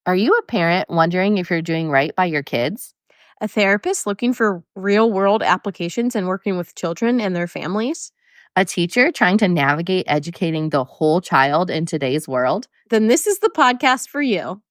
Are you a parent wondering if you're doing right by your kids? A therapist looking for real-world applications and working with children and their families? A teacher trying to navigate educating the whole child in today's world? Then this is the podcast for you.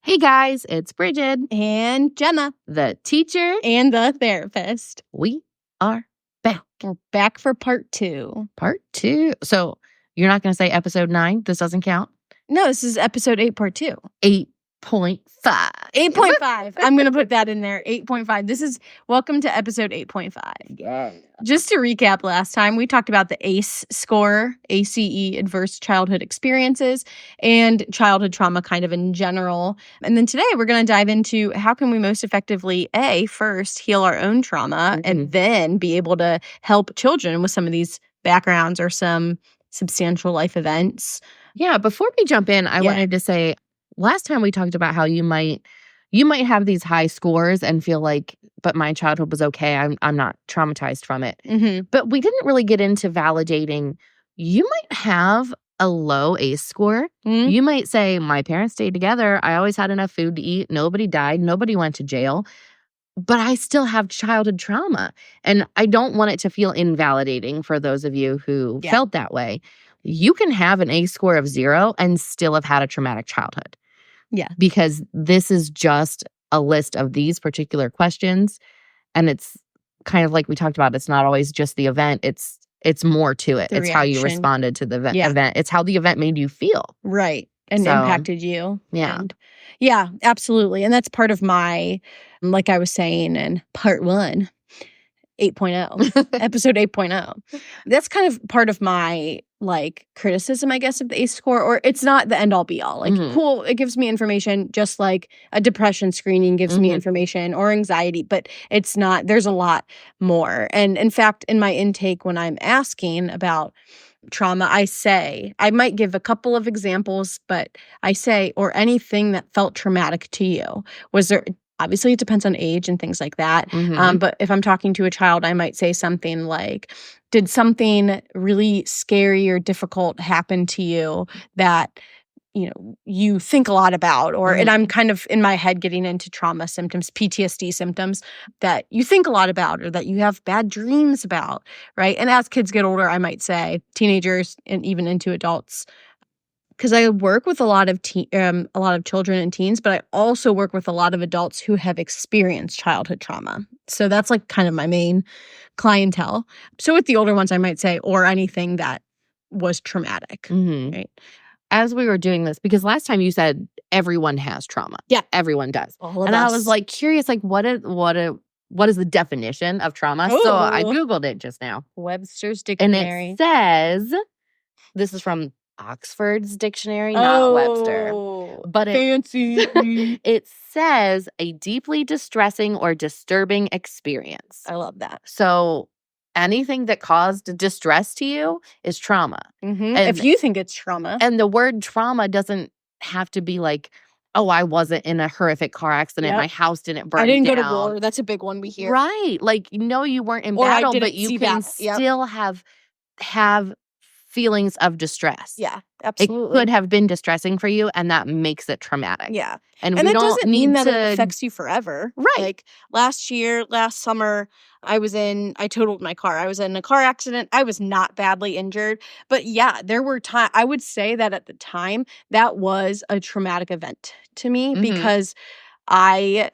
Hey guys, it's Brigid And Jenna. the teacher. And the therapist. We are back. We're back for part 2. Part 2. So you're not going to say episode 9? This doesn't count? No, this is episode 8, part 2. 8.5. 8.5. I'm going to put that in there. 8.5. This is welcome to episode 8.5. Yeah. Just to recap, last time we talked about the ACE score, ACE, adverse childhood experiences, and childhood trauma kind of in general. And then today we're going to dive into how can we most effectively, first heal our own trauma and then be able to help children with some of these backgrounds or some substantial life events. Yeah, before we jump in, I wanted to say, last time we talked about how you might have these high scores and feel like, but my childhood was okay. I'm not traumatized from it. Mm-hmm. But we didn't really get into validating. You might have a low ACE score. Mm-hmm. You might say, my parents stayed together. I always had enough food to eat. Nobody died. Nobody went to jail. But I still have childhood trauma. And I don't want it to feel invalidating for those of you who felt that way. You can have an ACE score of 0 and still have had a traumatic childhood. Yeah. Because this is just a list of these particular questions. And it's kind of like we talked about, it's not always just the event. It's more to it. It's how you responded to the event. It's how the event made you feel. Right. And impacted you. Yeah. And yeah, absolutely. And that's part of my, like I was saying in part 1, 8.0, episode 8.0. That's kind of part of my criticism, I guess, of the ACE score, or it's not the end all be all. Cool, it gives me information just like a depression screening gives me information or anxiety, but it's not, there's a lot more. And in fact, in my intake, when I'm asking about trauma, I might give a couple of examples, but I say, or anything that felt traumatic to you. Was there, obviously it depends on age and things like that. But if I'm talking to a child, I might say something like, did something really scary or difficult happen to you that, you think a lot about, or, and I'm kind of in my head getting into trauma symptoms, PTSD symptoms that you think a lot about, or that you have bad dreams about, right? And as kids get older, I might say teenagers and even into adults, because I work with a lot of children and teens, but I also work with a lot of adults who have experienced childhood trauma. So that's like kind of my main clientele. So with the older ones, I might say, or anything that was traumatic, right? As we were doing this, because last time you said everyone has trauma. Yeah. Everyone does. All of and us. I was curious, what is the definition of trauma? Ooh. So I Googled it just now. Webster's Dictionary. And it says, this is from Oxford's dictionary, not Webster. But fancy. It says a deeply distressing or disturbing experience. I love that. So anything that caused distress to you is trauma. And if you think it's trauma. And the word trauma doesn't have to be oh, I wasn't in a horrific car accident. My house didn't burn down. I didn't go to war. That's a big one we hear. Right. No, you weren't in battle, but you can still have feelings of distress. Yeah, absolutely. It could have been distressing for you, and that makes it traumatic. Yeah. And that we don't doesn't need mean that to... it affects you forever. Right. Last summer, I totaled my car. I was in a car accident. I was not badly injured. But yeah, there were times, I would say that at the time, that was a traumatic event to me because I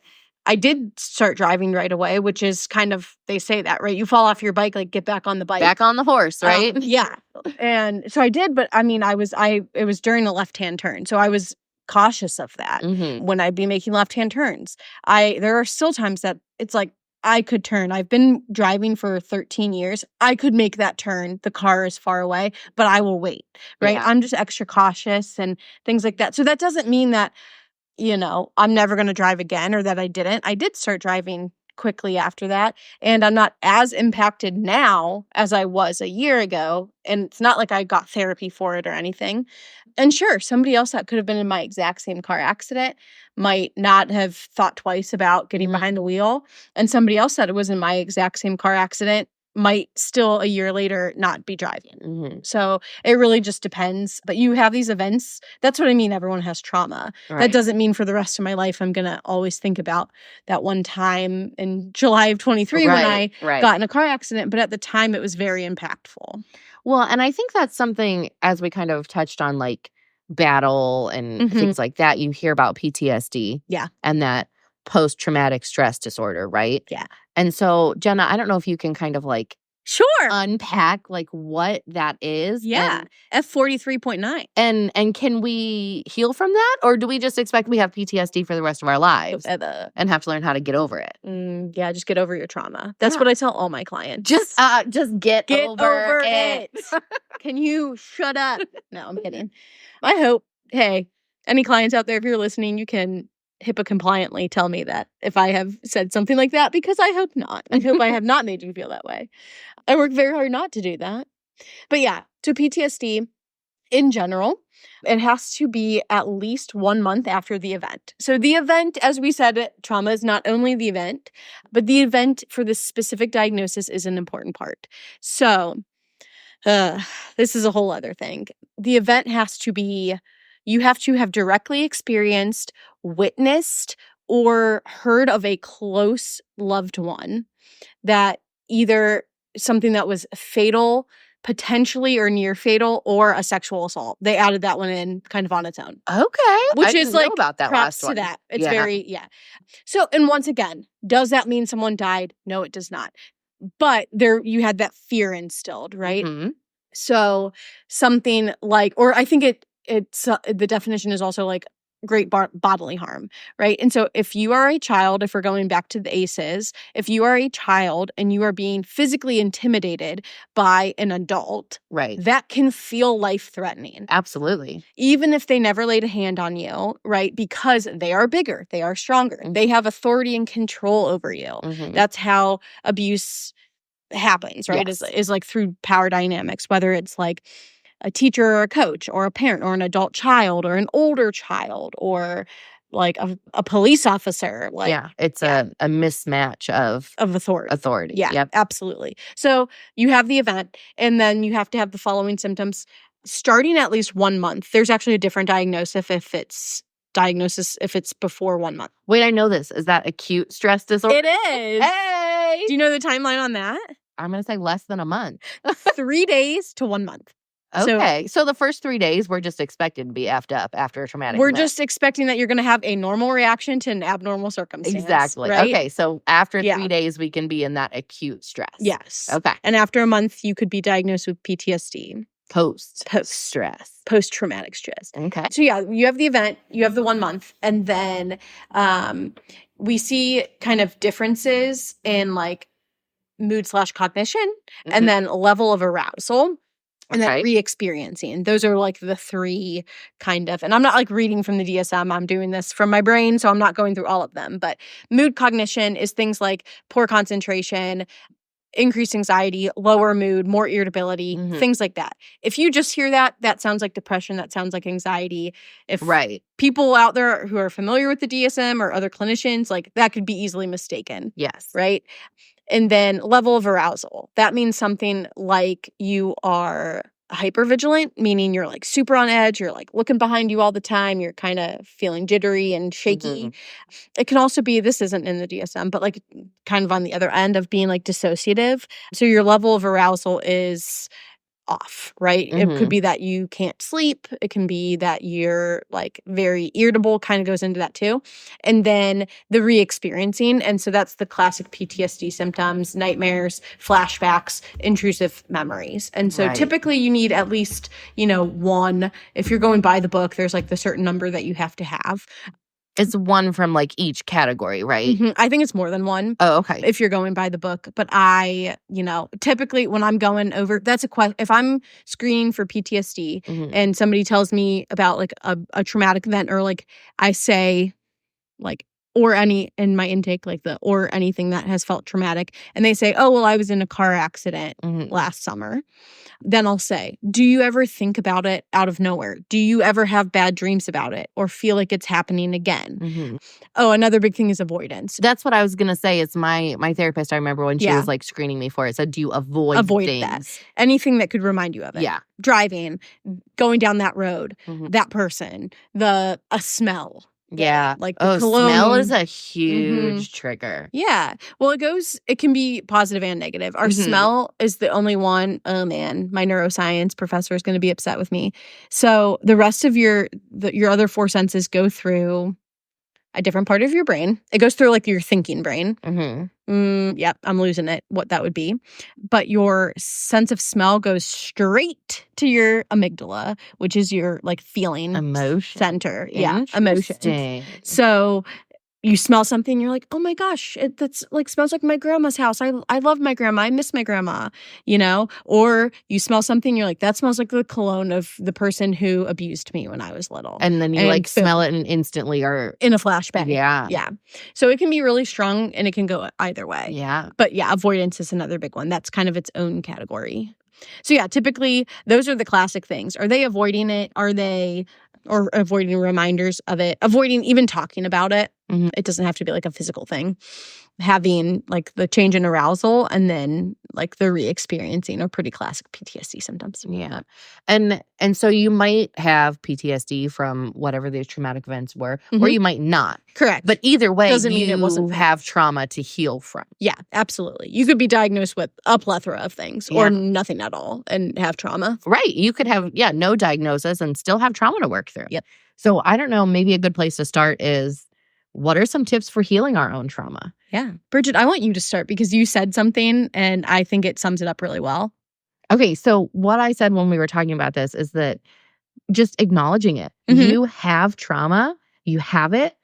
did start driving right away, which is kind of, they say that, right? You fall off your bike, get back on the bike. Back on the horse, right? Yeah. And so I did, but I mean, it was during a left-hand turn. So I was cautious of that when I'd be making left-hand turns. There are still times that it's I could turn. I've been driving for 13 years. I could make that turn. The car is far away, but I will wait, right? Yeah. I'm just extra cautious and things like that. So that doesn't mean that, I'm never going to drive again or that I didn't. I did start driving quickly after that. And I'm not as impacted now as I was a year ago. And it's not like I got therapy for it or anything. And sure, somebody else that could have been in my exact same car accident might not have thought twice about getting behind the wheel. And somebody else that was in my exact same car accident might still a year later not be driving. So it really just depends. But you have these events. That's what I mean. Everyone has trauma. Right. That doesn't mean for the rest of my life I'm going to always think about that one time in July of 23 when I got in a car accident. But at the time, it was very impactful. Well, and I think that's something, as we kind of touched on, like battle and things like that, you hear about PTSD. Yeah. And that post-traumatic stress disorder, right? Yeah. And so, Jenna, I don't know if you can kind of like unpack like what that is. Yeah. F43.9. And can we heal from that? Or do we just expect we have PTSD for the rest of our lives and have to learn how to get over it? Yeah, just get over your trauma. That's what I tell all my clients. Just get over it. Can you shut up? No, I'm kidding. I hope, hey, any clients out there, if you're listening, you can HIPAA compliantly tell me that if I have said something like that, because I hope not. I hope I have not made you feel that way. I work very hard not to do that. But yeah, so PTSD in general, it has to be at least 1 month after the event. So the event, as we said, trauma is not only the event, but the event for this specific diagnosis is an important part. So this is a whole other thing. The event has to be, you have to have directly experienced, witnessed, or heard of a close loved one that either something that was fatal, potentially or near fatal, or a sexual assault. They added that one in kind of on its own. Okay. Which I is didn't know like about that props last to one. that. It's very. So, and once again, does that mean someone died? No, it does not. But there, you had that fear instilled, right? So something like, or I think it's the definition is also like great bodily harm, right? And so if you are a child, if we're going back to the ACEs, if you are a child and you are being physically intimidated by an adult, that can feel life-threatening. Absolutely. Even if they never laid a hand on you, right? Because they are bigger, they are stronger, they have authority and control over you. That's how abuse happens, right? Is like through power dynamics, whether it's like a teacher or a coach or a parent or an adult child or an older child or like a police officer. Like, it's a mismatch of authority. Yeah, absolutely. So you have the event and then you have to have the following symptoms starting at least 1 month. There's actually a different diagnosis if it's before 1 month. Wait, I know this. Is that acute stress disorder? It is. Hey! Do you know the timeline on that? I'm going to say less than a month. 3 days to 1 month. Okay. So the first 3 days, we're just expected to be effed up after a traumatic We're event. just expecting that you're going to have a normal reaction to an abnormal circumstance. Exactly. Right? Okay. So after 3 days, we can be in that acute stress. Yes. Okay. And after a month, you could be diagnosed with PTSD. Post-stress. Post-traumatic stress. Okay. So yeah, you have the event, you have the 1 month, and then we see kind of differences in like mood/cognition and then level of arousal. And then re-experiencing. Those are like the three kind of, and I'm not like reading from the DSM, I'm doing this from my brain, so I'm not going through all of them. But mood cognition is things like poor concentration, increased anxiety, lower mood, more irritability, things like that. If you just hear that, that sounds like depression, that sounds like anxiety. If people out there who are familiar with the DSM or other clinicians, like that could be easily mistaken. Yes. Right? And then level of arousal. That means something like you are hypervigilant, meaning you're like super on edge. You're like looking behind you all the time. You're kind of feeling jittery and shaky. It can also be, this isn't in the DSM, but like kind of on the other end of being like dissociative. So your level of arousal is off, right? It could be that you can't sleep. It can be that you're like very irritable, kind of goes into that too. And then the re-experiencing. And so that's the classic PTSD symptoms, nightmares, flashbacks, intrusive memories. And so typically you need at least, one. If you're going by the book, there's like the certain number that you have to have. It's one from like each category, right? I think it's more than one. Oh, okay. If you're going by the book. But I, typically when I'm going over, that's a question. If I'm screening for PTSD and somebody tells me about like a traumatic event or like I say like, or any in my intake, like or anything that has felt traumatic, and they say, oh, well, I was in a car accident last summer, then I'll say, do you ever think about it out of nowhere? Do you ever have bad dreams about it or feel like it's happening again? Oh, another big thing is avoidance. That's what I was going to say. It's my therapist, I remember when she was like screening me for it, said, do you avoid things? That. Anything that could remind you of it. Yeah. Driving, going down that road, that person, a smell. Yeah. Like the cologne. Smell is a huge trigger. Yeah. Well, it can be positive and negative. Our smell is the only one. Oh man, my neuroscience professor is going to be upset with me. So the rest of your other 4 senses go through a different part of your brain. It goes through like your thinking brain. Yep, I'm losing it, what that would be. But your sense of smell goes straight to your amygdala, which is your like feeling emotion center. Yeah, emotion. So you smell something, you're like, oh my gosh, that's like smells like my grandma's house. I love my grandma. I miss my grandma, Or you smell something, you're like, that smells like the cologne of the person who abused me when I was little. And then you smell it and instantly are in a flashback. Yeah. Yeah. So it can be really strong and it can go either way. Yeah. But yeah, avoidance is another big one. That's kind of its own category. So yeah, typically those are the classic things. Are they avoiding it? Or avoiding reminders of it, avoiding even talking about it. It doesn't have to be like a physical thing. Having like the change in arousal and then like the re-experiencing are pretty classic PTSD symptoms. Yeah. And so you might have PTSD from whatever these traumatic events were, or you might not. Correct. But either way, doesn't mean it wasn't have trauma to heal from. Yeah, absolutely. You could be diagnosed with a plethora of things or nothing at all and have trauma. Right. You could have, no diagnosis and still have trauma to work through. Yep. So I don't know, maybe a good place to start is, what are some tips for healing our own trauma? Yeah. Brigid, I want you to start because you said something and I think it sums it up really well. Okay. So what I said when we were talking about this is that just acknowledging it. You have trauma, you have it,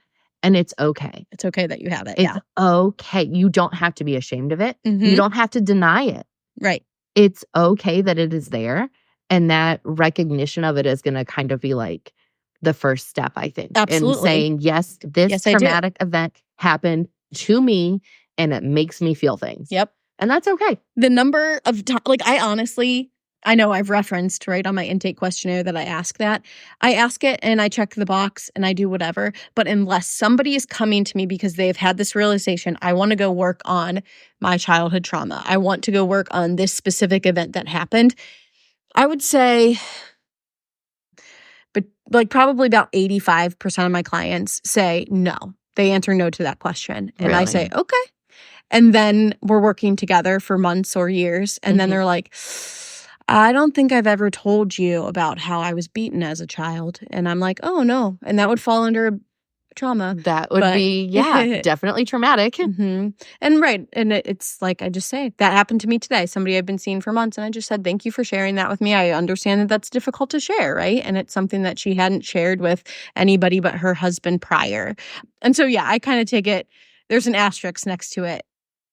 and it's okay. It's okay that you have it. It's okay. You don't have to be ashamed of it. You don't have to deny it. Right. It's okay that it is there. And that recognition of it is going to kind of be like the first step, I think. Absolutely. In saying, yes, this traumatic event happened to me and it makes me feel things. Yep. And that's okay. The number of times, like I know I've referenced right on my intake questionnaire that I ask that. I ask it and I check the box and I do whatever. But unless somebody is coming to me because they've had this realization, I want to go work on my childhood trauma. I want to go work on this specific event that happened. I would say, but like probably about 85% of my clients say no. They answer no to that question. And Really? I say, okay. And then we're working together for months or years. And then they're like, I don't think I've ever told you about how I was beaten as a child. And I'm like, oh, no. And that would fall under trauma. That would be, definitely traumatic. And right. And it's like I just say, that happened to me today. Somebody I've been seeing for months. And I just said, thank you for sharing that with me. I understand that that's difficult to share, right? And it's something that she hadn't shared with anybody but her husband prior. And so, yeah, I kind of take it. There's an asterisk next to it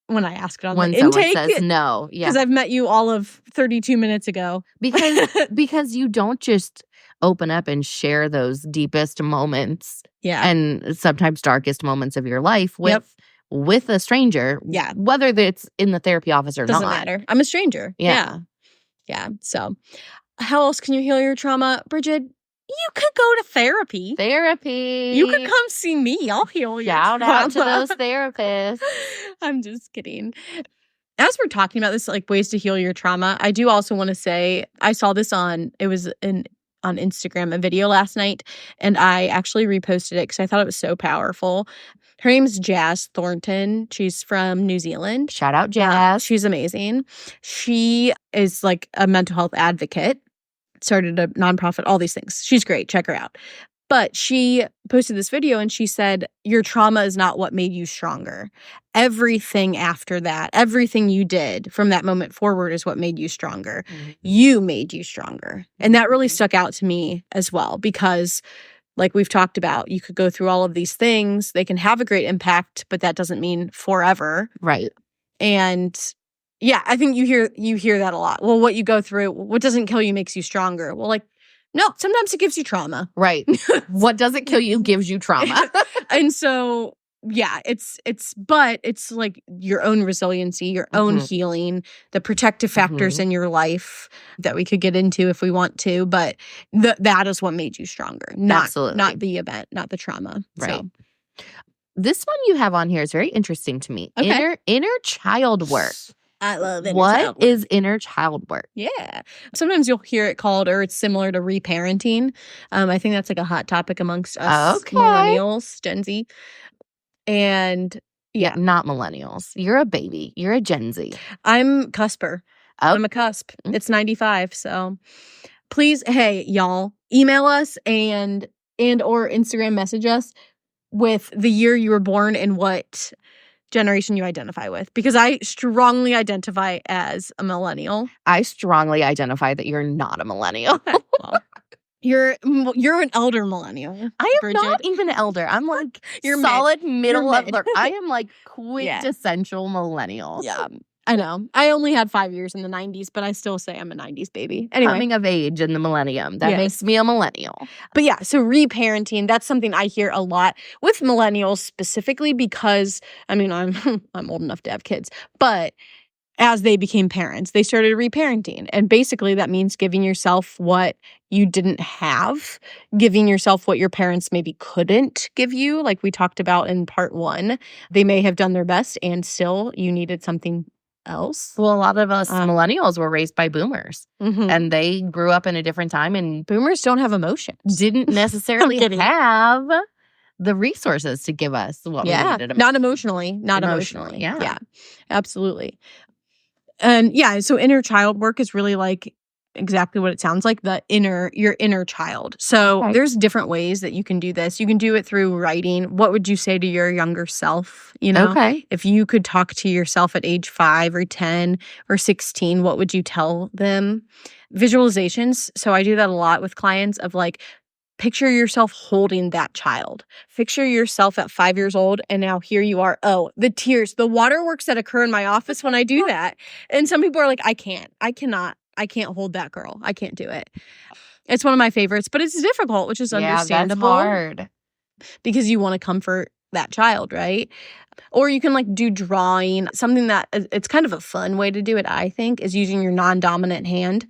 when I ask it on when the intake. When someone says no. Yeah. Because I've met you all of 32 minutes ago. Because you don't just open up and share those deepest moments and sometimes darkest moments of your life with a stranger. Yeah. Whether it's in the therapy office or Doesn't not. matter. I'm a stranger. Yeah. So how else can you heal your trauma? Brigid, you could go to therapy. You could come see me. I'll heal your trauma. Shout out to those therapists. I'm just kidding. As we're talking about this, like ways to heal your trauma, I do also want to say I saw this on Instagram, a video last night, and I actually reposted it because I thought it was so powerful. Her name's Jazz Thornton. She's from New Zealand. Shout out Jazz. She's amazing. She is like a mental health advocate, started a nonprofit, all these things. She's great. Check her out. But she posted this video and she said, your trauma is not what made you stronger. Everything after that, everything you did from that moment forward is what made you stronger. You made you stronger. And that really stuck out to me as well because like we've talked about, you could go through all of these things. They can have a great impact, but that doesn't mean forever. Right. And yeah, I think you hear that a lot. Well, what you go through, what doesn't kill you makes you stronger. Well, like, no, sometimes it gives you trauma. Right. What doesn't kill you gives you trauma. And so yeah, but it's like your own resiliency, your own healing, the protective factors in your life that we could get into if we want to, but that is what made you stronger, not the event, not the trauma. Right. So. This one you have on here is very interesting to me. Okay. Inner child work. I love it. What is inner child work? Yeah. Sometimes you'll hear it called, or it's similar to reparenting. I think that's like a hot topic amongst us millennials, Gen Z. And yeah. Not millennials. You're a baby. You're a Gen Z. I'm cusper. Oh. I'm a cusp. It's 95. So please, hey, y'all, email us and or Instagram message us with the year you were born and what generation you identify with, because I strongly identify as a millennial. I strongly identify that you're not a millennial. Well, you're an elder millennial. I am Brigid. not even elder. I'm like you're solid middle of mid. the. I am like quintessential millennial. Yeah. I know. I only had 5 years in the 90s, but I still say I'm a 90s baby. Anyway. Coming of age in the millennium. That makes me a millennial. But yeah, so reparenting, that's something I hear a lot with millennials specifically because, I mean, I'm old enough to have kids, but as they became parents, they started reparenting. And basically that means giving yourself what you didn't have, giving yourself what your parents maybe couldn't give you, like we talked about in part 1. They may have done their best and still you needed something else. Well, a lot of us millennials were raised by boomers and they grew up in a different time, and boomers don't have emotions. Didn't necessarily have the resources to give us what we needed. Not emotionally. Yeah, absolutely. And yeah, so inner child work is really like exactly what it sounds like, your inner child. So there's different ways that you can do this. You can do it through writing. What would you say to your younger self? You know, if you could talk to yourself at age 5 or 10 or 16, what would you tell them? Visualizations. So I do that a lot with clients of like, picture yourself holding that child. Picture yourself at 5 years old, and now here you are. Oh, the tears, the waterworks that occur in my office when I do that. And some people are like, I can't hold that girl. I can't do it. It's one of my favorites, but it's difficult, which is understandable. That's hard. Because you want to comfort that child, right? Or you can like do drawing. Something that it's kind of a fun way to do it, I think, is using your non-dominant hand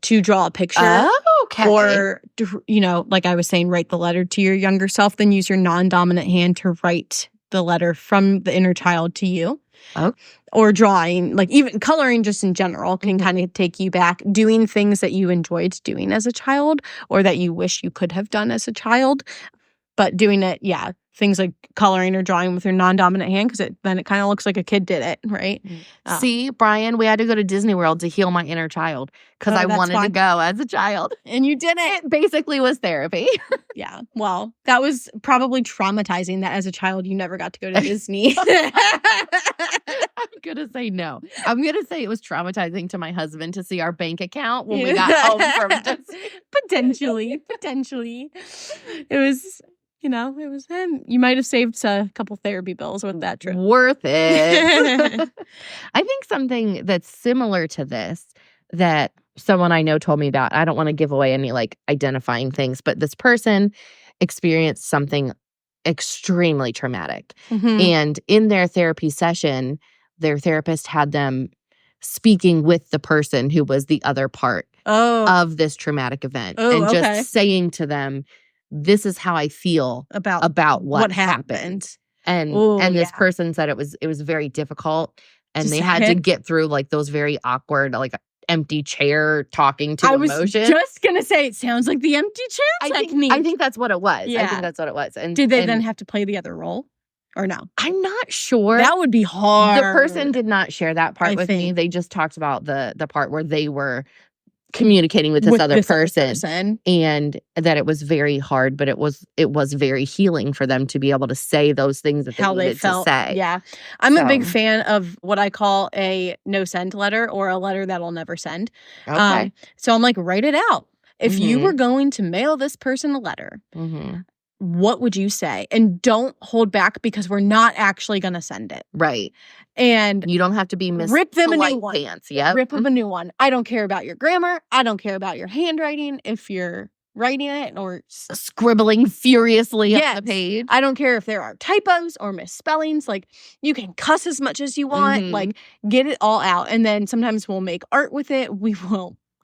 to draw a picture. Oh, okay. Or, you know, like I was saying, write the letter to your younger self, then use your non-dominant hand to write the letter from the inner child to you. Oh. Or drawing, like even coloring just in general can kind of take you back. Doing things that you enjoyed doing as a child or that you wish you could have done as a child. But doing it, things like coloring or drawing with your non-dominant hand, because then it kind of looks like a kid did it, right? See, Brian, we had to go to Disney World to heal my inner child because I wanted to go as a child. And you did it. It basically was therapy. Yeah. Well, that was probably traumatizing that as a child you never got to go to Disney. I'm going to say no. I'm going to say it was traumatizing to my husband to see our bank account when we got home from Disney. Potentially. It was... You know, it was him. You might have saved a couple therapy bills with that trip. Worth it. I think something that's similar to this that someone I know told me about, I don't want to give away any like identifying things, but this person experienced something extremely traumatic. And in their therapy session, their therapist had them speaking with the person who was the other part of this traumatic event and just saying to them, this is how I feel about what happened. And this person said it was very difficult, and they had to get through like those very awkward, like empty chair talking to emotion. I was just gonna say, it sounds like the empty chair technique. I think that's what it was. I think that's what it was. And did they then have to play the other role? Or no? I'm not sure. That would be hard. The person did not share that part with me. They just talked about the part where they were communicating with this other person, and that it was very hard, but it was very healing for them to be able to say those things that they needed to say. Yeah. I'm a big fan of what I call a no send letter, or a letter that I'll never send. Okay. So I'm like, write it out. If you were going to mail this person a letter, what would you say? And don't hold back, because we're not actually going to send it. Right. And you don't have to be rip them a new one. Pants. Yep. Rip them a new one. I don't care about your grammar. I don't care about your handwriting. If you're writing it or scribbling furiously yes, on the page. I don't care if there are typos or misspellings. Like, you can cuss as much as you want. Mhm. Like, get it all out. And then sometimes we'll make art with it.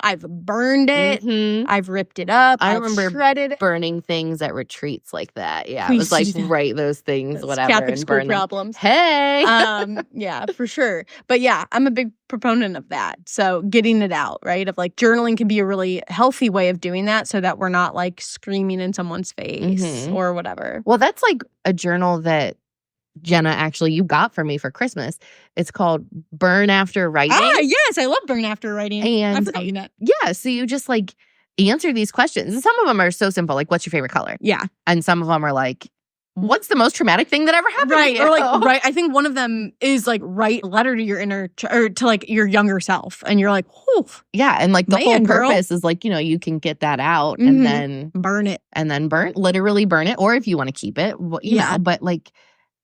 I've burned it. Mhm. I've ripped it up. I I've remember shredded it. burning things at retreats like that. Yeah, We it was used to like do that. write those things, Those whatever, Catholic and school burn them. problems. Hey. Yeah, for sure. But yeah, I'm a big proponent of that. So getting it out, right? Of like journaling can be a really healthy way of doing that so that we're not like screaming in someone's face Mhm. or whatever. Well, that's like a journal that Jenna, actually, you got for me for Christmas. It's called Burn After Writing. Yes, I love burn after writing. And I forgot you that. Yeah, so you just like answer these questions. And some of them are so simple, like what's your favorite color? Yeah. And some of them are like, what's the most traumatic thing that ever happened Right. to you? Or like, right. I think one of them is like write a letter to your or to like your younger self. And you're like, whew. Yeah. And like the whole Man, girl. purpose is like, you can get that out Mhm. and then Burn it. and then literally burn it. Or if you want to keep it, you know, but like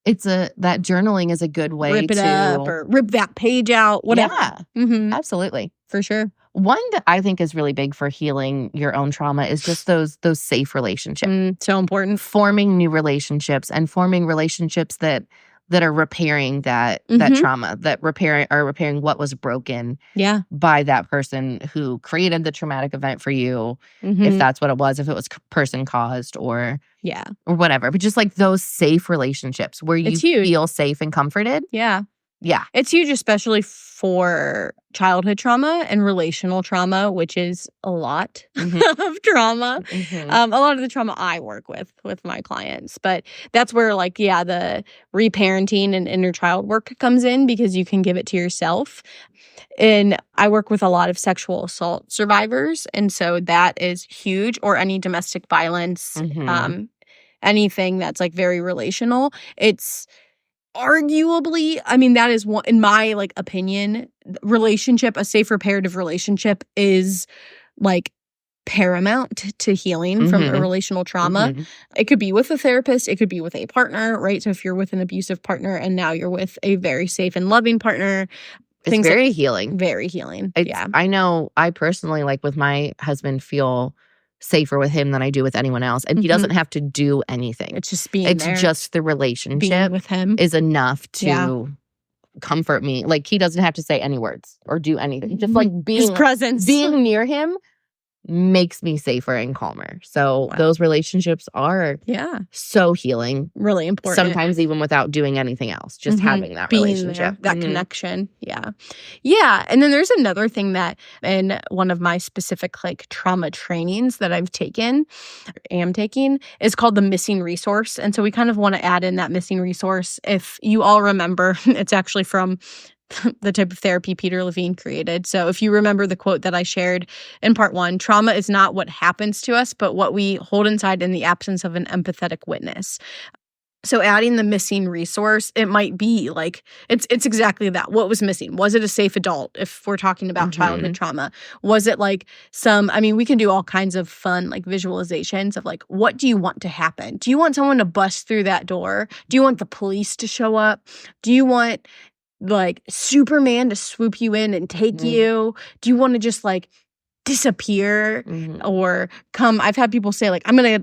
that journaling is a good way Rip it up or rip that page out, whatever. Yeah, Mhm. absolutely. For sure. One that I think is really big for healing your own trauma is just those safe relationships. So important. Forming new relationships and forming relationships that are repairing that trauma, that repairing what was broken by that person who created the traumatic event for you, if that's what it was, if it was person caused or whatever. But just like those safe relationships where you feel safe and comforted. Yeah. Yeah. It's huge, especially for childhood trauma and relational trauma, which is a lot of trauma. A lot of the trauma I work with my clients. But that's where the reparenting and inner child work comes in because you can give it to yourself. And I work with a lot of sexual assault survivors. And so that is huge, or any domestic violence, anything that's like very relational. It's arguably, I mean, that is one, in my opinion, a safe reparative relationship is like paramount to healing from a relational trauma. It could be with a therapist, it could be with a partner, right? So if you're with an abusive partner and now you're with a very safe and loving partner, it's very healing. Very healing. I know I personally, with my husband, feel safer with him than I do with anyone else. And he doesn't have to do anything. It's just being there. It's just the relationship being with him is enough to comfort me. Like, he doesn't have to say any words or do anything. Just being his presence, being near him makes me safer and calmer. So those relationships are so healing. Really important. Sometimes even without doing anything else, just having that relationship. There, that connection. Yeah. Yeah. And then there's another thing that in one of my specific trauma trainings that am taking is called the missing resource. And so we kind of want to add in that missing resource. If you all remember, it's actually from the type of therapy Peter Levine created. So if you remember the quote that I shared in part 1, trauma is not what happens to us, but what we hold inside in the absence of an empathetic witness. So adding the missing resource, it might be it's exactly that. What was missing? Was it a safe adult? If we're talking about childhood trauma, was it we can do all kinds of fun visualizations of what do you want to happen? Do you want someone to bust through that door? Do you want the police to show up? Do you want Superman to swoop you in and take you? Do you want to just disappear or come? I've had people say I'm gonna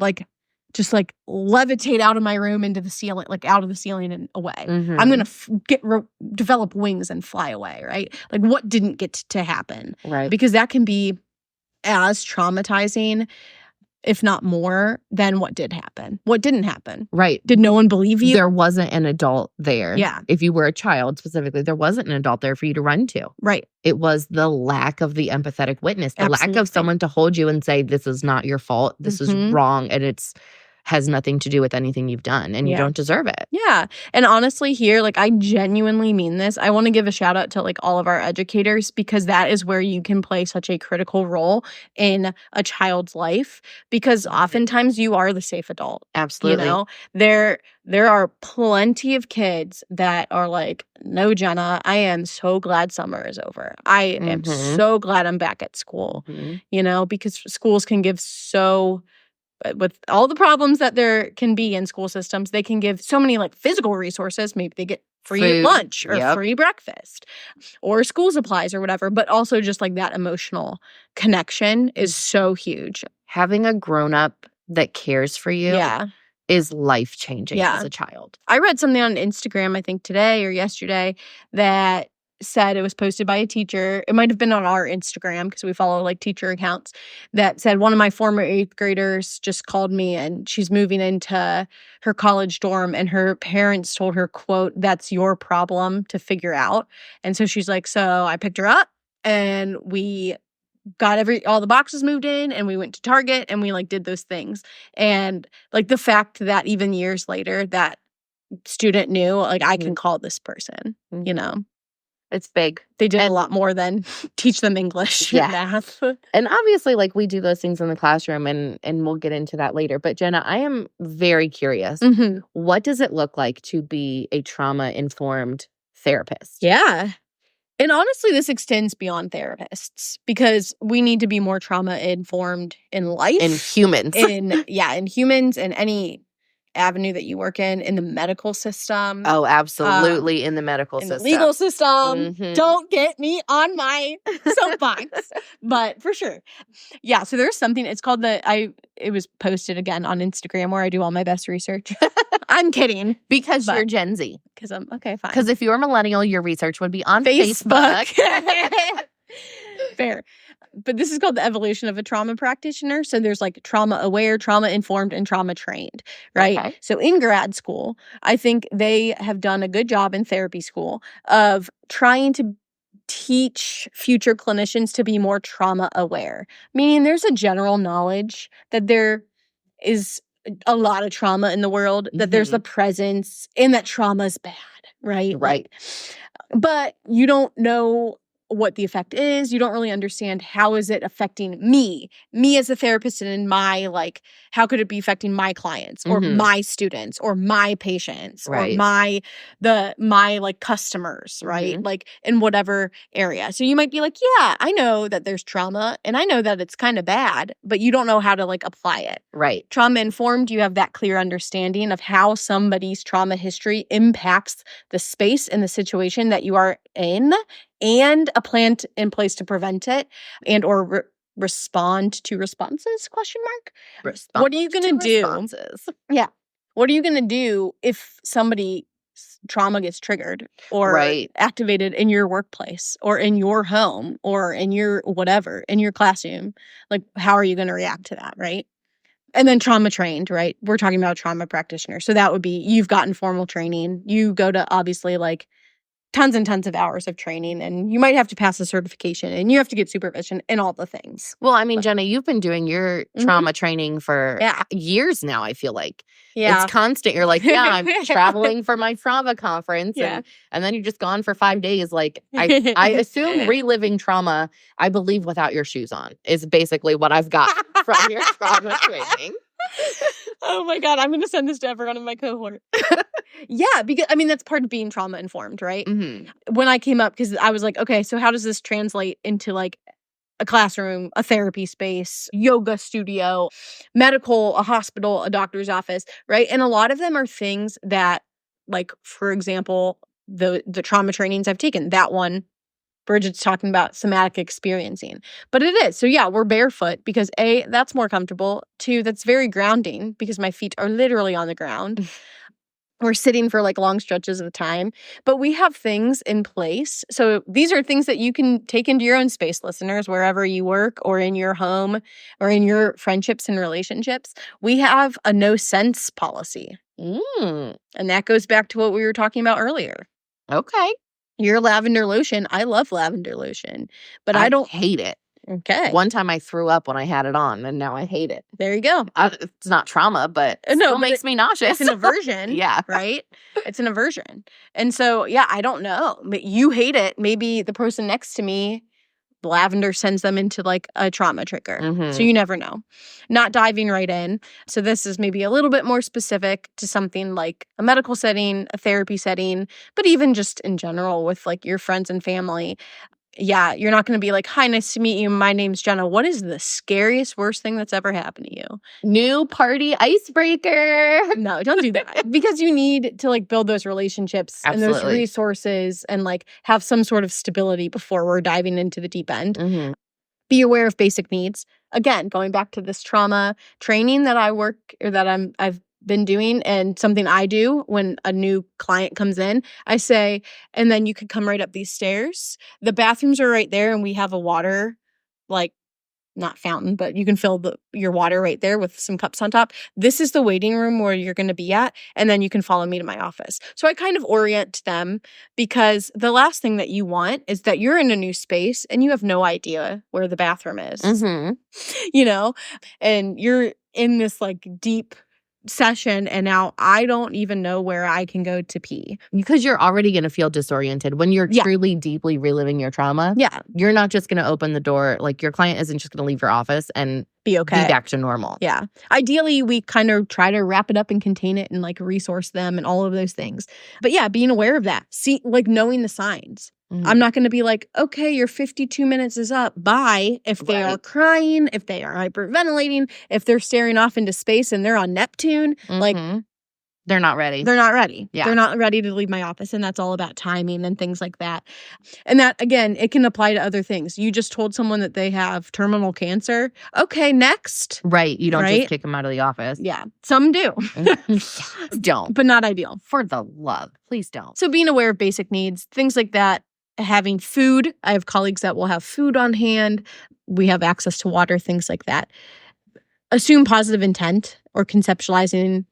just levitate out of my room into the ceiling, out of the ceiling and away. I'm gonna develop wings and fly away, right? What didn't get to happen, right? Because that can be as traumatizing, if not more, than what did happen. What didn't happen. Right. Did no one believe you? There wasn't an adult there. Yeah. If you were a child specifically, there wasn't an adult there for you to run to. Right. It was the lack of the empathetic witness, the lack of someone to hold you and say, this is not your fault. This is wrong. And has nothing to do with anything you've done and you don't deserve it. Yeah. And honestly here, I genuinely mean this. I want to give a shout out to all of our educators, because that is where you can play such a critical role in a child's life, because oftentimes you are the safe adult. Absolutely. There are plenty of kids that are no, Jenna, I am so glad summer is over. I am so glad I'm back at school, because schools can give with all the problems that there can be in school systems, they can give so many physical resources. Maybe they get free lunch or free breakfast or school supplies or whatever, but also just that emotional connection is so huge. having a grown-up that cares for you is life-changing as a child. I read something on Instagram, I think today or yesterday, that said, it was posted by a teacher. It might have been on our Instagram because we follow like teacher accounts, that said one of my former 8th graders just called me and she's moving into her college dorm and her parents told her, quote, "That's your problem to figure out." And so she's like, so I picked her up and we got all the boxes moved in and we went to Target and we like did those things. And like the fact that even years later that student knew, like, I can call this person, you know. It's big. They did a lot more than teach them English and math. And obviously, like, we do those things in the classroom, and we'll get into that later. But Jenna, I am very curious. What does it look like to be a trauma-informed therapist? Yeah. And honestly, this extends beyond therapists because we need to be more trauma-informed in life. In humans. in humans and any avenue that you work in the medical system. Oh, absolutely, in the medical system. In the legal system. Don't get me on my soapbox. But for sure. Yeah, so there's something, it's called it was posted again on Instagram where I do all my best research. I'm kidding. Because you're Gen Z. Because I'm, okay, fine. Because if you were millennial, your research would be on Facebook. Fair. But this is called the evolution of a trauma practitioner. So there's like trauma aware, trauma informed, and trauma trained, right? Okay. So in grad school, I think they have done a good job in therapy school of trying to teach future clinicians to be more trauma aware, meaning there's a general knowledge that there is a lot of trauma in the world, that there's a presence, and that trauma is bad, right? Right. But you don't know what the effect is. You don't really understand how is it affecting me as a therapist, and in my, like, how could it be affecting my clients or my students or my patients or my like customers, right? Like in whatever area. So you might be like, yeah, I know that there's trauma and I know that it's kind of bad, but you don't know how to like apply it. Right. Trauma informed, you have that clear understanding of how somebody's trauma history impacts the space and the situation that you are in, and a plan in place to prevent it and or respond to responses, question mark? What are you going to do? Responses. Yeah. What are you going to do if somebody's trauma gets triggered or activated in your workplace or in your home or in your whatever, in your classroom? Like, how are you going to react to that, right? And then trauma trained, right? We're talking about trauma practitioner. So that would be, you've gotten formal training. You go to obviously like tons and tons of hours of training, and you might have to pass a certification and you have to get supervision and all the things. Well, I mean, Jenna, you've been doing your trauma training for years now, I feel like. Yeah. It's constant. You're like, I'm traveling for my trauma conference. And then you're just gone for 5 days. Like, I assume reliving trauma, I believe, without your shoes on is basically what I've got from your trauma training. Oh my God, I'm going to send this to everyone in my cohort. Yeah, because I mean, that's part of being trauma informed, right? When I came up, because I was like, okay, so how does this translate into like a classroom, a therapy space, yoga studio, medical, a hospital, a doctor's office, right? And a lot of them are things that, like, for example, the trauma trainings I've taken, that one, Brigid's talking about somatic experiencing. But it is. So yeah, we're barefoot because A, that's more comfortable. 2, that's very grounding because my feet are literally on the ground. We're sitting for like long stretches of time, but we have things in place. So these are things that you can take into your own space, listeners, wherever you work or in your home or in your friendships and relationships. We have a no sense policy. And that goes back to what we were talking about earlier. Okay. Your lavender lotion. I love lavender lotion, but I don't hate it. Okay. One time I threw up when I had it on, and now I hate it. There you go. It's not trauma, but it still makes me nauseous. It's an aversion. Yeah. Right? It's an aversion. And so, yeah, I don't know. You hate it. Maybe the person next to me, lavender sends them into like a trauma trigger. So you never know. Not diving right in. So this is maybe a little bit more specific to something like a medical setting, a therapy setting, but even just in general with like your friends and family. Yeah, you're not going to be like, hi, nice to meet you. My name's Jenna. What is the scariest, worst thing that's ever happened to you? New party icebreaker. No, don't do that. Because you need to like build those relationships and those resources and like have some sort of stability before we're diving into the deep end. Be aware of basic needs. Again, going back to this trauma training that I've been doing, and something I do when a new client comes in, I say, and then you can come right up these stairs. The bathrooms are right there, and we have a water, like, not fountain, but you can fill your water right there with some cups on top. This is the waiting room where you're going to be at, and then you can follow me to my office. So I kind of orient them, because the last thing that you want is that you're in a new space and you have no idea where the bathroom is, you know, and you're in this like deep session, and now I don't even know where I can go to pee. Because you're already going to feel disoriented. When you're truly deeply reliving your trauma, you're not just going to open the door. Like, your client isn't just going to leave your office and be okay. Be back to normal. Yeah. Ideally, we kind of try to wrap it up and contain it and like resource them and all of those things. But yeah, being aware of that. See, like, knowing the signs. I'm not going to be like, okay, your 52 minutes is up. Bye. If they are crying, if they are hyperventilating, if they're staring off into space and they're on Neptune, like, they're not ready. They're not ready. Yeah. They're not ready to leave my office. And that's all about timing and things like that. And that, again, it can apply to other things. You just told someone that they have terminal cancer. Okay, next. Right. You don't just kick them out of the office. Yeah. Some do. Don't. But not ideal. For the love. Please don't. So being aware of basic needs, things like that. Having food. I have colleagues that will have food on hand. We have access to water, things like that. Assume positive intent, or conceptualizing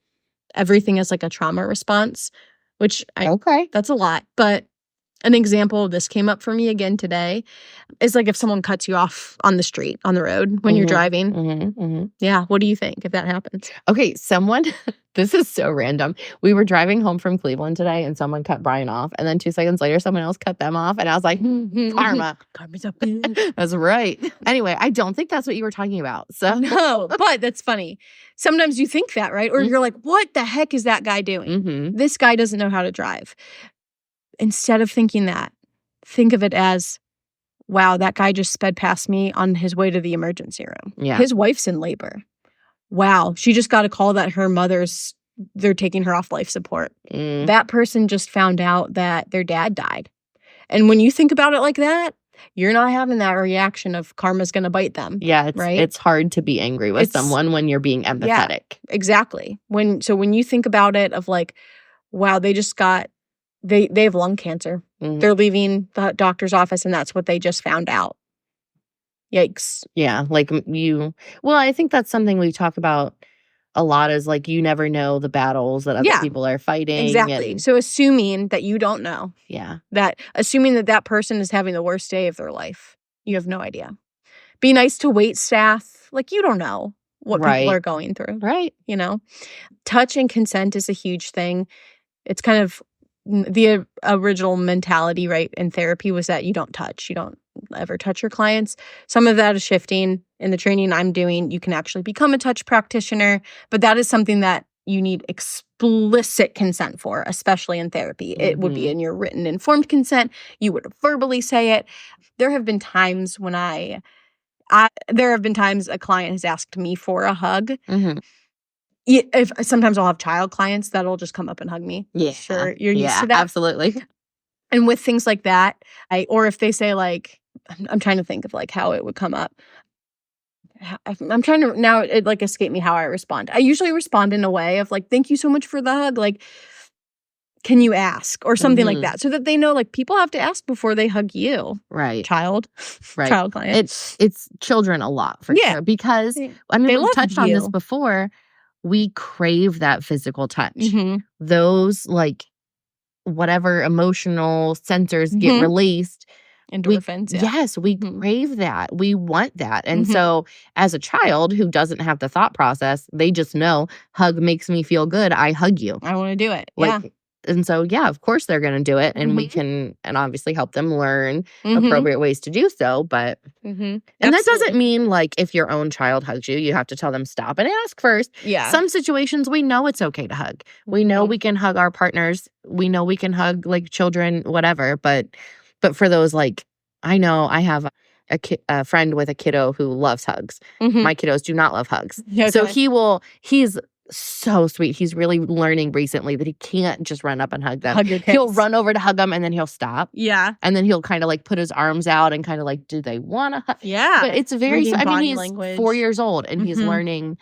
everything as like a trauma response, which that's a lot. But an example, this came up for me again today, is like if someone cuts you off on the street, on the road when you're driving. Yeah. What do you think if that happens? Okay. This is so random. We were driving home from Cleveland today, and someone cut Brian off. And then 2 seconds later, someone else cut them off. And I was like, karma. Karma's a bitch. That's right. Anyway, I don't think that's what you were talking about. So no, but that's funny. Sometimes you think that, right? Or you're like, what the heck is that guy doing? This guy doesn't know how to drive. Instead of thinking that, think of it as, wow, that guy just sped past me on his way to the emergency room. Yeah. His wife's in labor. Wow, she just got a call that they're taking her off life support. That person just found out that their dad died. And when you think about it like that, you're not having that reaction of karma's going to bite them. Yeah, it's hard to be angry with someone when you're being empathetic. Yeah, exactly. When you think about it of like, wow, they just got, they have lung cancer. They're leaving the doctor's office, and that's what they just found out. Yikes. Yeah, well, I think that's something we talk about a lot, is like, you never know the battles that other people are fighting. Exactly. So assuming that you don't know. Yeah. Assuming that person is having the worst day of their life. You have no idea. Be nice to wait staff. Like, you don't know what people are going through. Right. You know? Touch and consent is a huge thing. It's kind of the original mentality, right, in therapy was that you don't touch. You don't ever touch your clients. Some of that is shifting. In the training I'm doing, you can actually become a touch practitioner, but that is something that you need explicit consent for, especially in therapy. It would be in your written informed consent. You would verbally say it. There have been times when there have been times a client has asked me for a hug. Sometimes I'll have child clients that'll just come up and hug me. Yeah. Sure. You're used to that. Absolutely. And with things like that, or if they say like, I'm trying to think of like how it would come up. I'm trying to, now it like escaped me how I respond. I usually respond in a way of like, thank you so much for the hug. Like, can you ask? Or something like that. So that they know like people have to ask before they hug you. Right. Child client. It's children a lot for sure. Because I mean, we've touched on this before. We crave that physical touch. Those like whatever emotional sensors get released. Endorphins. Yes, we crave that. We want that. And so as a child who doesn't have the thought process, they just know hug makes me feel good. I hug you. I want to do it. And so, of course they're going to do it. And we can, and obviously help them learn appropriate ways to do so. But, and that doesn't mean like if your own child hugs you, you have to tell them stop and ask first. Yeah. Some situations we know it's okay to hug. We know we can hug our partners. We know we can hug like children, whatever. But for those, like, I know I have a friend with a kiddo who loves hugs. My kiddos do not love hugs. Okay. So he's so sweet. He's really learning recently that he can't just run up and hug them. Hug your He'll kids. run over to hug them and then he'll stop. Yeah. And then he'll kind of like put his arms out and kind of like, do they want to hug? Yeah. But it's very, Reading I mean, body he's language. 4 years old and he's Mhm. learning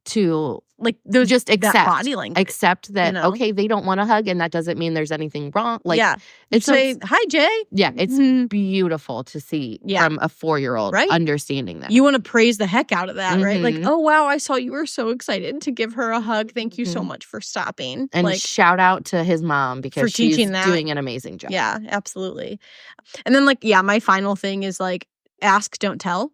to Like those just that accept body language. accept that, you know? okay, they don't want to hug and that doesn't mean there's anything wrong. Like, yeah. it's Say, hi, Jay. yeah, it's Mhm. beautiful to see Yeah. from a 4-year-old Right? understanding that. You want to praise the heck out of that, right? Like, Mhm. oh, wow, I saw you were so excited to give her a hug. Thank you so Mhm. much for stopping. And like, shout out to his mom because for she's teaching that. doing an amazing job. yeah, absolutely. And then, like, yeah, my final thing is like, ask, don't tell.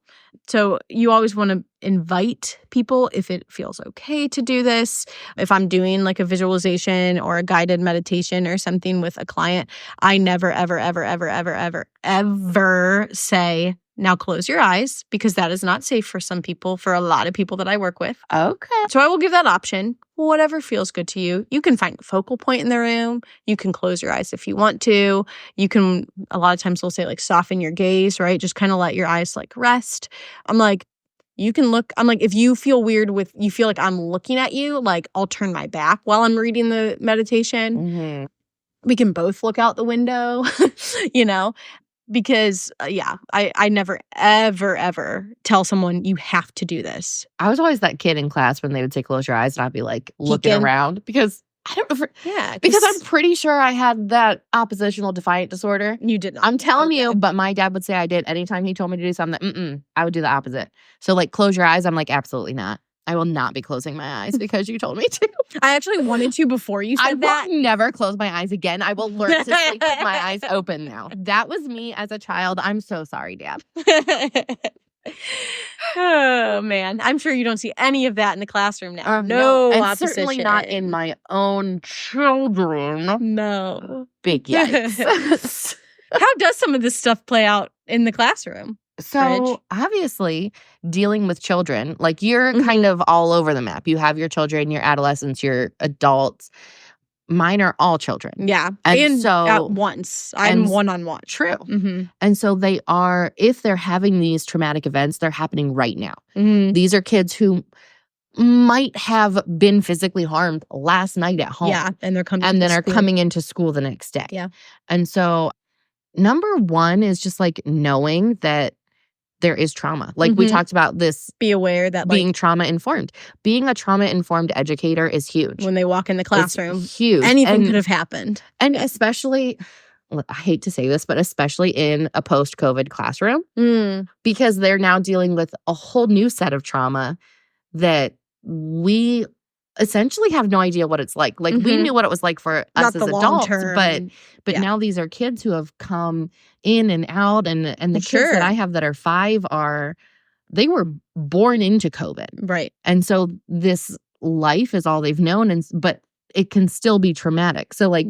So you always want to invite people if it feels okay to do this. If I'm doing like a visualization or a guided meditation or something with a client, I never, ever, ever, ever, ever, ever, ever say, now close your eyes, because that is not safe for some people, for a lot of people that I work with. Okay. So I will give that option. Whatever feels good to you. You can find a focal point in the room. You can close your eyes if you want to. You can, a lot of times we'll say like soften your gaze, right? Just kind of let your eyes like rest. I'm like, you can look, I'm like, if you feel weird with, you feel like I'm looking at you, like I'll turn my back while I'm reading the meditation. Mhm. We can both look out the window, you know? Because, yeah, I never, ever, ever tell someone you have to do this. I was always that kid in class when they would say close your eyes and I'd be like looking Peeking. around because I don't know. Yeah. Because I'm pretty sure I had that oppositional defiant disorder. You did not. I'm telling Okay. you, but my dad would say I did. Anytime he told me to do something, I would do the opposite. So like close your eyes. I'm like, absolutely not. I will not be closing my eyes because you told me to. I actually wanted to before you I said that. will never close my eyes again. I will learn to sleep with my eyes open now. That was me as a child. I'm so sorry, Dad. Oh, man. I'm sure you don't see any of that in the classroom now. No, and opposition. certainly not in my own children. No. Big yikes. How does some of this stuff play out in the classroom? So obviously dealing with children, like you're kind of all over the map. You have your children, your adolescents, your adults. Mine are all children. Yeah. And so at once. I'm and- one-on-one. True. Mm-hmm. And so they are, if they're having these traumatic events, they're happening right now. Mm-hmm. These are kids who might have been physically harmed last night at home. Yeah. And they're coming And then to are school. coming into school the next day. Yeah. And so number one is just like knowing that there is trauma. Like we talked about this Be aware that like being trauma informed. Being a trauma informed educator is huge. when they walk in the classroom, It's huge. anything could have happened. And especially, I hate to say this, but especially in a post-COVID classroom, because they're now dealing with a whole new set of trauma that we essentially have no idea what it's like. Like we knew what it was like for us Not as the long adults, term. but yeah. now these are kids who have come in and out, and the kids Sure. that I have that are 5 they were born into COVID. Right. And so this life is all they've known, but it can still be traumatic. So like,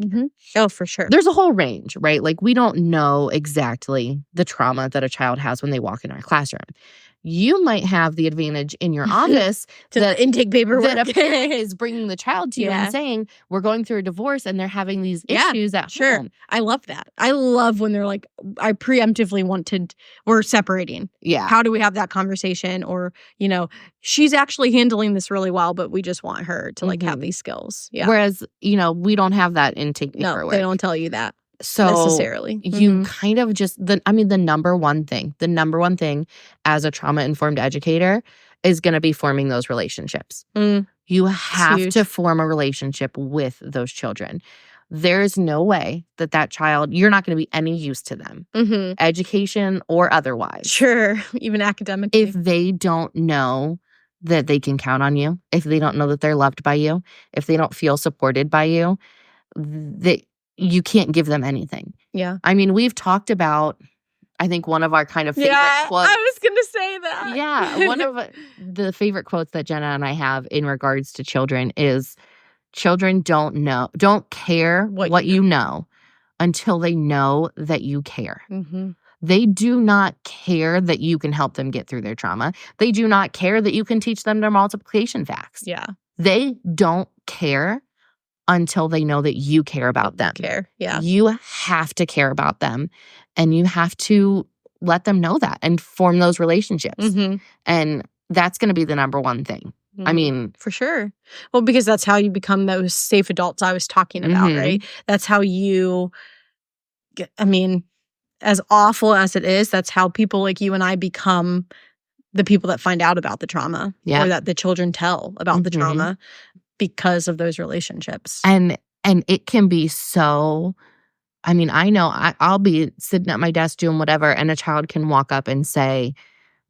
Oh, for sure. there's a whole range, right? Like we don't know exactly the trauma that a child has when they walk in our classroom. You might have the advantage in your office to that the intake paperwork. that a parent is bringing the child to you Yeah. and saying, we're going through a divorce and they're having these Yeah, issues at Sure. home. I love that. I love when they're like, I preemptively wanted, we're separating. Yeah. How do we have that conversation? Or, you know, she's actually handling this really well, but we just want her to like have these skills. Yeah. Whereas, we don't have that intake No, paperwork. they don't tell you that So necessarily. you kind of just, the number one thing as a trauma-informed educator is going to be forming those relationships. You have huge. to form a relationship with those children. There's no way that child, you're not going to be any use to them, education or otherwise. Sure. Even academically. If they don't know that they can count on you, if they don't know that they're loved by you, if they don't feel supported by you, you can't give them anything. Yeah. I mean, we've talked about, I think one of our kind of favorite quotes. I was going to say that. Yeah. One of the favorite quotes that Jenna and I have in regards to children is, children don't care what you know until they know that you care. They do not care that you can help them get through their trauma. They do not care that you can teach them their multiplication facts. Yeah. They don't care until they know that you care about them. Yeah. You have to care about them, and you have to let them know that and form those relationships. And that's going to be the number one thing. I mean, for sure. Well, because that's how you become those safe adults I was talking about, right? That's how you get, as awful as it is, that's how people like you and I become the people that find out about the trauma or that the children tell about the trauma because of those relationships. And it can be so, I know I'll be sitting at my desk doing whatever, and a child can walk up and say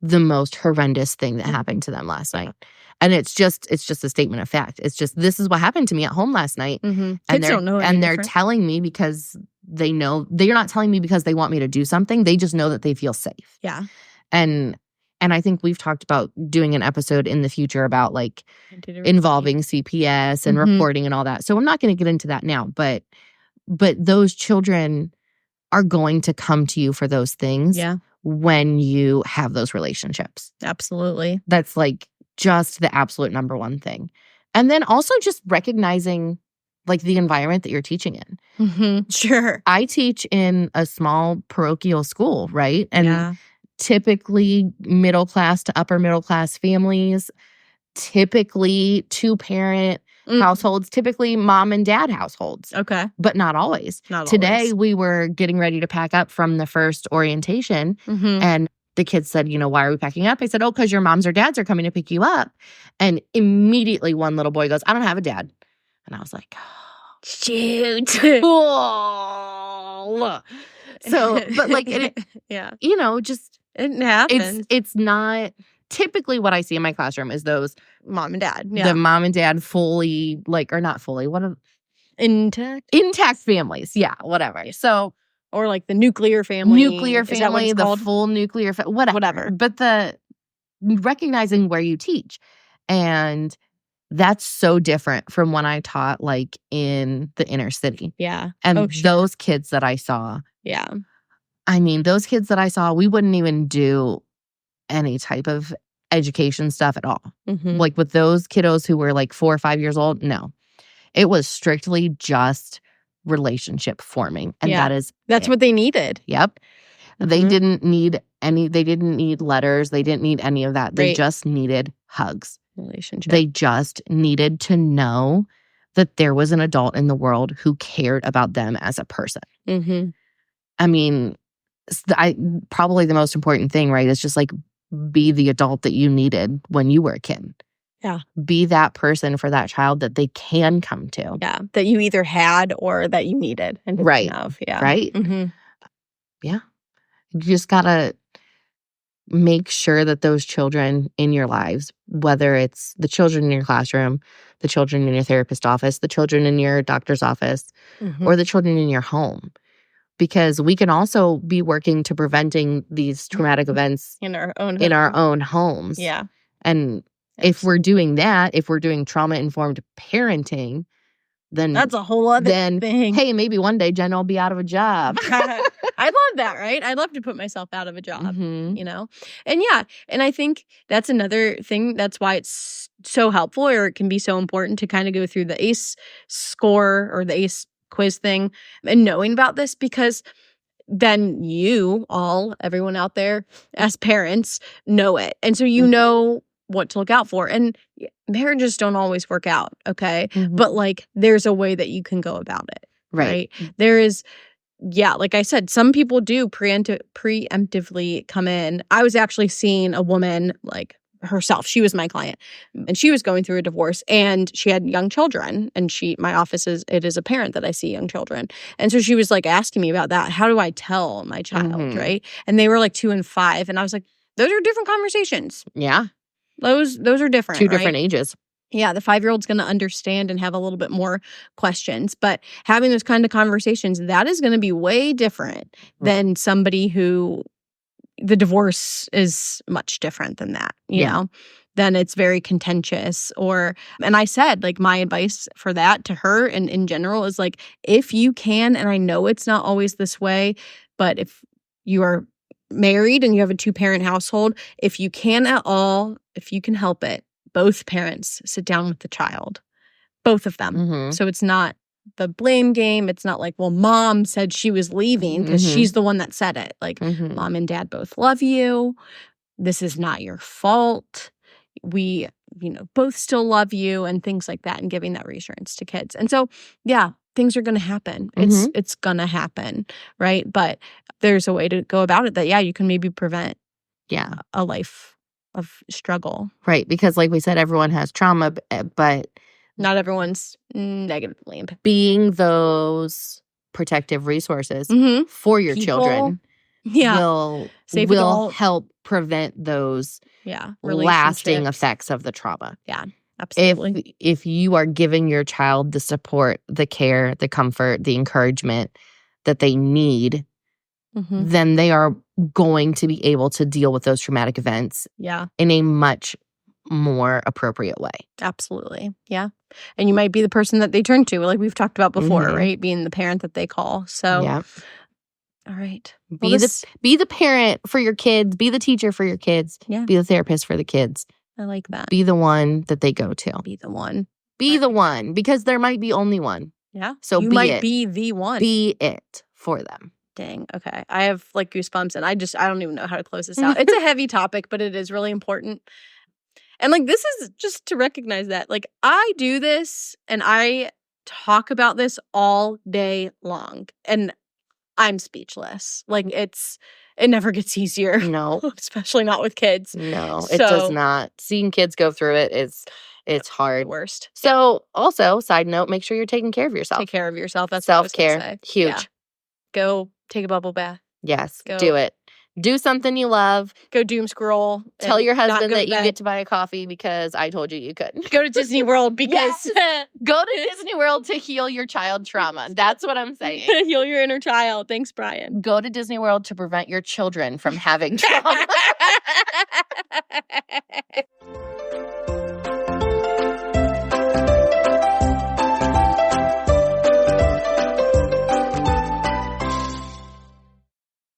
the most horrendous thing that happened to them last night. And it's just a statement of fact. It's just, this is what happened to me at home last night. Kids don't know and they're telling me because they know. They're not telling me because they want me to do something. They just know that they feel safe. Yeah. And I think we've talked about doing an episode in the future about like involving CPS and reporting and all that. So I'm not going to get into that now, but those children are going to come to you for those things when you have those relationships. Absolutely. That's like just the absolute number one thing. And then also just recognizing like the environment that you're teaching in. Sure. I teach in a small parochial school, right? And typically middle class to upper middle class families, typically 2-parent households, typically mom and dad households. Okay. But not always. Today, we were getting ready to pack up from the first orientation, and the kids said, why are we packing up? I said, because your moms or dads are coming to pick you up. And immediately one little boy goes, I don't have a dad. And I was like, oh, shoot. Cool. So, but like, just it happens. It's not typically what I see in my classroom is those mom and dad. The mom and dad fully, like, or not fully, intact families. Yeah, whatever. So, or like the nuclear family. The full nuclear whatever. But the recognizing where you teach. And that's so different from when I taught like in the inner city. Yeah. And those kids that I saw. Yeah. Those kids that I saw, we wouldn't even do any type of education stuff at all. Like with those kiddos who were like 4 or 5 years old, no. It was strictly just relationship forming. And that's what they needed. Yep. They didn't need letters. They didn't need any of that. They just needed hugs. Relationship. They just needed to know that there was an adult in the world who cared about them as a person. Probably the most important thing, right, is just like be the adult that you needed when you were a kid. Yeah. Be that person for that child that they can come to. Yeah. That you either had or that you needed. And right. Yeah. Right? Yeah. You just got to make sure that those children in your lives, whether it's the children in your classroom, the children in your therapist office, the children in your doctor's office, or the children in your home, because we can also be working to preventing these traumatic events in our own homes. Yeah. And if we're doing that, if we're doing trauma-informed parenting, then that's a whole other thing. Hey, maybe one day Jenna will be out of a job. I'd love that, right? I'd love to put myself out of a job, And and I think that's another thing. That's why it's so helpful, or it can be so important to kind of go through the ACE score or the ACE quiz thing and knowing about this, because then everyone out there as parents know it. And so you know what to look out for. And marriages don't always work out, okay? But like there's a way that you can go about it, right? There is, like I said, some people do preemptively come in. I was actually seeing a woman like herself. She was my client, and she was going through a divorce, and she had young children, and my office it is apparent that I see young children. And so she was like asking me about that. How do I tell my child, right? And they were like 2 and 5, and I was like, those are different conversations. Yeah. Those are different. 2 different ages. Yeah, the 5-year-old's going to understand and have a little bit more questions. But having those kind of conversations, that is going to be way different than somebody who the divorce is much different than that, you know? Then it's very contentious. And I said, like, my advice for that to her and in general is like, if you can, and I know it's not always this way, but if you are married and you have a 2-parent household, if you can at all, if you can help it, both parents sit down with the child, both of them. So it's not the blame game. It's not like, well, mom said she was leaving because she's the one that said it. Like, mom and dad both love you. This is not your fault. We both still love you and things like that, and giving that reassurance to kids. And so, yeah, things are going to happen. It's going to happen, right? But there's a way to go about it that, you can maybe prevent a life of struggle. Right, because like we said, everyone has trauma, but not everyone's negatively impacted. Being those protective resources for your children will help prevent those lasting effects of the trauma. Yeah, absolutely. If you are giving your child the support, the care, the comfort, the encouragement that they need, then they are going to be able to deal with those traumatic events in a much more appropriate way. Absolutely. Yeah. And you might be the person that they turn to, like we've talked about before, right? Being the parent that they call. So, all right. Be the parent for your kids. Be the teacher for your kids. Yeah. Be the therapist for the kids. I like that. Be the one that they go to. Be the one. Be the one, because there might be only one. Yeah. So you might be the one. Be it for them. Dang. Okay. I have like goosebumps, and I don't even know how to close this out. It's a heavy topic, but it is really important. And like, this is just to recognize that, like, I do this and I talk about this all day long, and I'm speechless. Like, it never gets easier. No. Especially not with kids. No, it does not. Seeing kids go through it's hard. The worst. So also, side note, make sure you're taking care of yourself. Take care of yourself. That's self-care. Huge. Yeah. Go take a bubble bath. Yes. Do it. Do something you love. Go doom scroll. Tell your husband that you get to buy a coffee because I told you could. Go to Disney World because... Go to Disney World to heal your child trauma. That's what I'm saying. Heal your inner child. Thanks, Brian. Go to Disney World to prevent your children from having trauma.